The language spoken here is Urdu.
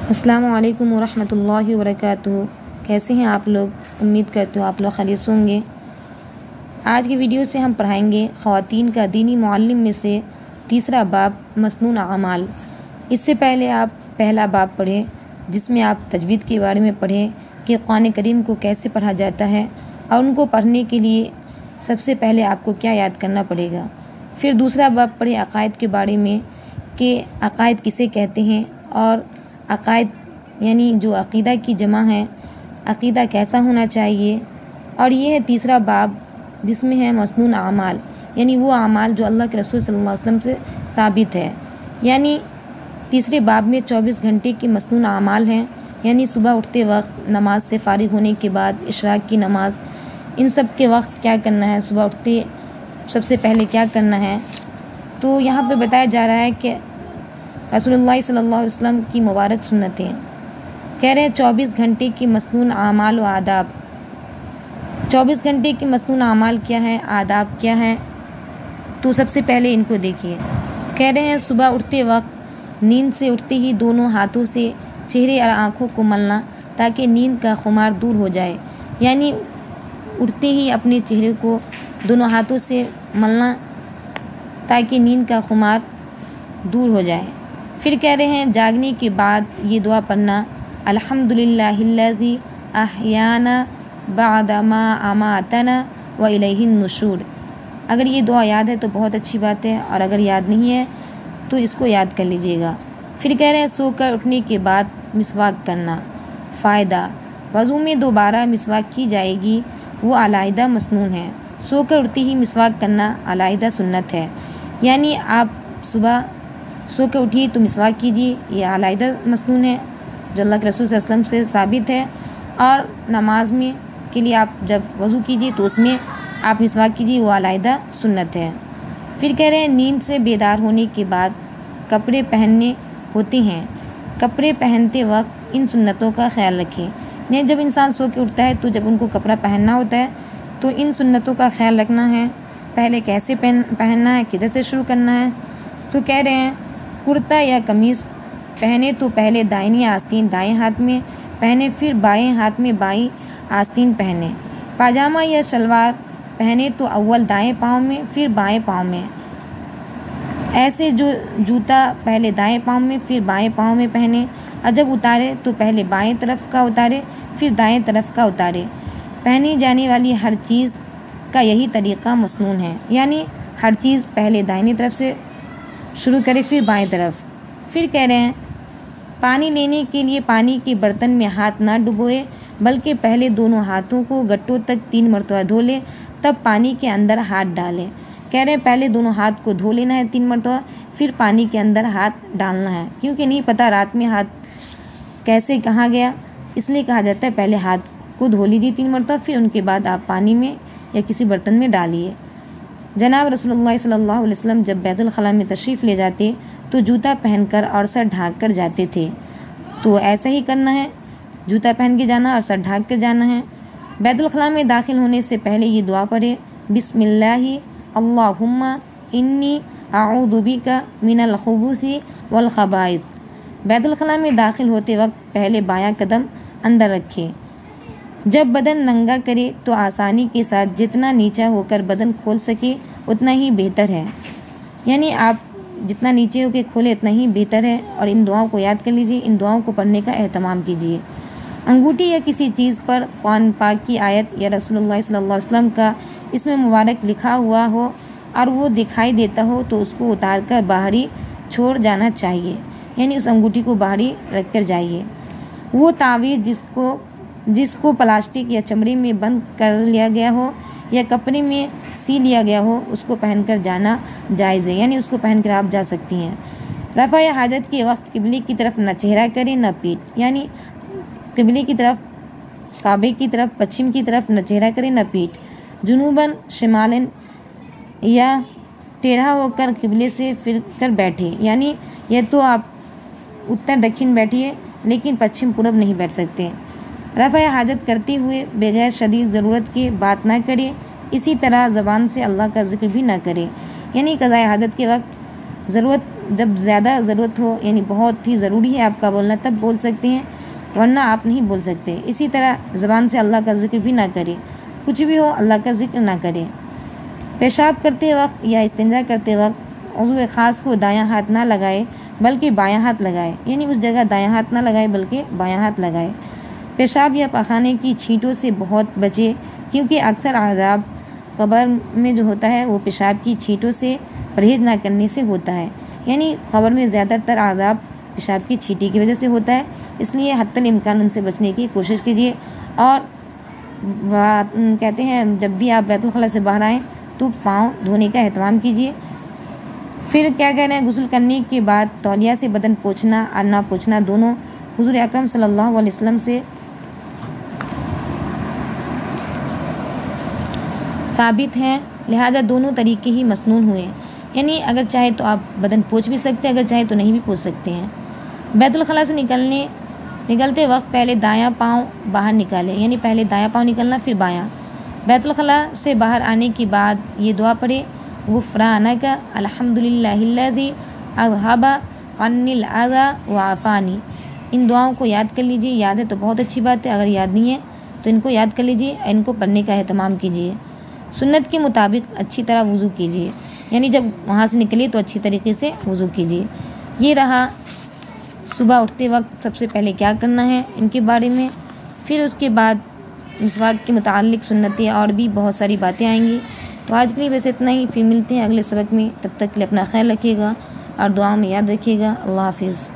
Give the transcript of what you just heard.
السلام علیکم ورحمۃ اللہ وبرکاتہ۔ کیسے ہیں آپ لوگ؟ امید کرتے ہوں آپ لوگ خیریت ہوں گے۔ آج کی ویڈیو سے ہم پڑھائیں گے خواتین کا دینی معلم میں سے تیسرا باب مسنون اعمال۔ اس سے پہلے آپ پہلا باب پڑھیں جس میں آپ تجوید کے بارے میں پڑھیں کہ قرآن کریم کو کیسے پڑھا جاتا ہے اور ان کو پڑھنے کے لیے سب سے پہلے آپ کو کیا یاد کرنا پڑے گا۔ پھر دوسرا باب پڑھیں عقائد کے بارے میں کہ عقائد کسے کہتے ہیں اور عقائد یعنی جو عقیدہ کی جمع ہے، عقیدہ کیسا ہونا چاہیے۔ اور یہ ہے تیسرا باب جس میں ہے مسنون اعمال، یعنی وہ اعمال جو اللہ کے رسول صلی اللہ علیہ وسلم سے ثابت ہے۔ یعنی تیسرے باب میں 24 گھنٹے کی مسنون اعمال ہیں، یعنی صبح اٹھتے وقت، نماز سے فارغ ہونے کے بعد، اشراق کی نماز، ان سب کے وقت کیا کرنا ہے، صبح اٹھتے سب سے پہلے کیا کرنا ہے۔ تو یہاں پہ بتایا جا رہا ہے کہ رسول اللہ صلی اللہ علیہ وسلم کی مبارک سنتیں کہہ رہے ہیں 24 گھنٹے کی مسنون اعمال و آداب۔ 24 گھنٹے کی مسنون اعمال کیا ہے، آداب کیا ہے، تو سب سے پہلے ان کو دیکھیے۔ کہہ رہے ہیں صبح اٹھتے وقت نیند سے اٹھتے ہی دونوں ہاتھوں سے چہرے اور آنکھوں کو ملنا تاکہ نیند کا خمار دور ہو جائے، یعنی اٹھتے ہی اپنے چہرے کو دونوں ہاتھوں سے ملنا تاکہ نیند کا خمار دور ہو جائے۔ پھر کہہ رہے ہیں جاگنے کے بعد یہ دعا پڑھنا، الحمدللہ الذی احیانا بعد ما اماتنا والیہ النشور۔ اگر یہ دعا یاد ہے تو بہت اچھی بات ہے، اور اگر یاد نہیں ہے تو اس کو یاد کر لیجئے گا۔ پھر کہہ رہے ہیں سو کر اٹھنے کے بعد مسواک کرنا۔ فائدہ، وضو میں دوبارہ مسواک کی جائے گی، وہ علیحدہ مسنون ہے۔ سو کر اٹھتے ہی مسواک کرنا علیحدہ سنت ہے، یعنی آپ صبح سو کے اٹھیے تو مسواک کیجیے، یہ علیحدہ مسنون ہے جو اللہ کے رسول صلی اللہ علیہ وسلم سے ثابت ہے۔ اور نماز میں کے لیے آپ جب وضو کیجیے تو اس میں آپ مسواک کیجیے، وہ علیحدہ سنت ہے۔ پھر کہہ رہے ہیں نیند سے بیدار ہونے کے بعد کپڑے پہننے ہوتے ہیں، کپڑے پہنتے وقت ان سنتوں کا خیال رکھیں۔ یعنی جب انسان سو کے اٹھتا ہے تو جب ان کو کپڑا پہننا ہوتا ہے تو ان سنتوں کا خیال رکھنا ہے، پہلے کیسے پہننا ہے، کدھر سے شروع کرنا ہے۔ تو کہہ رہے ہیں کرتا یا قمیص پہنے تو پہلے دائنی آستین دائیں ہاتھ میں پہنے، پھر بائیں ہاتھ میں بائیں آستین پہنے۔ پاجامہ یا شلوار پہنے تو اول دائیں پاؤں میں پھر بائیں پاؤں میں۔ ایسے جو جوتا پہلے دائیں پاؤں میں پھر بائیں پاؤں میں پہنے، اور جب اتارے تو پہلے بائیں طرف کا اتارے پھر دائیں طرف کا اتارے۔ پہنی جانے والی ہر چیز کا یہی طریقہ مسنون ہے، یعنی ہر چیز پہلے دائنی طرف سے شروع کرے پھر بائیں طرف۔ پھر کہہ رہے ہیں پانی لینے کے لیے پانی کے برتن میں ہاتھ نہ ڈبوئے بلکہ پہلے دونوں ہاتھوں کو گٹوں تک 3 مرتبہ دھو لیں، تب پانی کے اندر ہاتھ ڈالیں۔ کہہ رہے ہیں پہلے دونوں ہاتھ کو دھو لینا ہے 3 مرتبہ، پھر پانی کے اندر ہاتھ ڈالنا ہے، کیونکہ نہیں پتہ رات میں ہاتھ کیسے کہاں گیا، اس لیے کہا جاتا ہے پہلے ہاتھ کو دھو لیجیے 3 مرتبہ، پھر ان کے بعد آپ پانی میں یا کسی برتن میں ڈالیے۔ جناب رسول اللہ صلی اللہ علیہ وسلم جب بیت الخلاء میں تشریف لے جاتے تو جوتا پہن کر اور سر ڈھانک کر جاتے تھے، تو ایسا ہی کرنا ہے، جوتا پہن کے جانا اور سر ڈھانک کر جانا ہے۔ بیت الخلاء میں داخل ہونے سے پہلے یہ دعا پڑھے، بسم اللہ اللہم انی اعوذ بک من الخبث والخبائث۔ بیت الخلاء میں داخل ہوتے وقت پہلے بایاں قدم اندر رکھے، جب بدن ننگا کرے تو آسانی کے ساتھ جتنا نیچا ہو کر بدن کھول سکے اتنا ہی بہتر ہے، یعنی آپ جتنا نیچے ہو کے کھولے اتنا ہی بہتر ہے۔ اور ان دعاؤں کو یاد کر لیجیے، ان دعاؤں کو پڑھنے کا اہتمام کیجیے۔ انگوٹھی یا کسی چیز پر قرآن پاک کی آیت یا رسول اللہ صلی اللہ علیہ وسلم کا اسم مبارک لکھا ہوا ہو اور وہ دکھائی دیتا ہو تو اس کو اتار کر باہری چھوڑ جانا چاہیے، یعنی اس انگوٹھی کو باہری رکھ کر جائیے۔ وہ تعویذ جس کو پلاسٹک یا چمڑے میں بند کر لیا گیا ہو یا کپڑے میں سی لیا گیا ہو اس کو پہن کر جانا جائز ہے، یعنی اس کو پہن کر آپ جا سکتی ہیں۔ رفع حاجت کے وقت قبلے کی طرف نہ چہرہ کرے نہ پیٹھ، یعنی قبلے کی طرف، کعبے کی طرف، پچھم کی طرف نہ چہرہ کرے نہ پیٹھ۔ جنوباً شمالاً یا ٹیڑھا ہو کر قبلے سے پھر کر بیٹھے، یعنی یہ تو آپ اتر دکھن بیٹھیے لیکن پچھم پورب نہیں بیٹھ سکتے۔ رفع حاجت کرتے ہوئے بغیر شدید ضرورت کے بات نہ کرے، اسی طرح زبان سے اللہ کا ذکر بھی نہ کرے، یعنی قضاء حاجت کے وقت جب زیادہ ضرورت ہو، یعنی بہت ہی ضروری ہے آپ کا بولنا، تب بول سکتے ہیں، ورنہ آپ نہیں بول سکتے۔ اسی طرح زبان سے اللہ کا ذکر بھی نہ کرے، کچھ بھی ہو اللہ کا ذکر نہ کرے۔ پیشاب کرتے وقت یا استنجا کرتے وقت عضو خاص کو دایاں ہاتھ نہ لگائے بلکہ بایاں ہاتھ لگائے، یعنی اس جگہ دایاں ہاتھ نہ لگائے بلکہ بایاں ہاتھ لگائے۔ پیشاب یا پخانے کی چھینٹوں سے بہت بچے، کیونکہ اکثر عذاب قبر میں جو ہوتا ہے وہ پیشاب کی چھینٹوں سے پرہیز نہ کرنے سے ہوتا ہے، یعنی قبر میں زیادہ تر عذاب پیشاب کی چھینٹی کی وجہ سے ہوتا ہے، اس لیے حتی الامکان ان سے بچنے کی کوشش کیجیے۔ اور کہتے ہیں جب بھی آپ بیت الخلاء سے باہر آئیں تو پاؤں دھونے کا اہتمام کیجیے۔ پھر کیا کہہ رہے ہیں، غسل کرنے کے بعد تولیہ سے بدن پوچھنا اور نہ پوچھنا دونوں حضور اکرم صلی اللہ علیہ وسلم سے ثابت ہیں، لہذا دونوں طریقے ہی مسنون ہوئے، یعنی اگر چاہے تو آپ بدن پوچھ بھی سکتے ہیں، اگر چاہے تو نہیں بھی پوچھ سکتے ہیں۔ بیت الخلاء سے نکلتے وقت پہلے دایاں پاؤں باہر نکالیں، یعنی پہلے دایاں پاؤں نکلنا پھر بایاں۔ بیت الخلاء سے باہر آنے کے بعد یہ دعا پڑھے، غفرانک الحمدللہ الذی اذھب عنی الاذی وعافانی۔ ان دعاؤں کو یاد کر لیجئے، یاد ہے تو بہت اچھی بات ہے، اگر یاد نہیں ہے تو ان کو یاد کر لیجئے، ان کو پڑھنے کا اہتمام کیجیے۔ سنت کے مطابق اچھی طرح وضو کیجیے، یعنی جب وہاں سے نکلے تو اچھی طریقے سے وضو کیجیے۔ یہ رہا صبح اٹھتے وقت سب سے پہلے کیا کرنا ہے ان کے بارے میں، پھر اس کے بعد مسواک کے متعلق سنتیں اور بھی بہت ساری باتیں آئیں گی۔ تو آج کے لیے بس اتنا ہی، پھر ملتے ہیں اگلے سبق میں، تب تک کے لیے اپنا خیال رکھیے گا اور دعاؤں میں یاد رکھیے گا۔ اللہ حافظ۔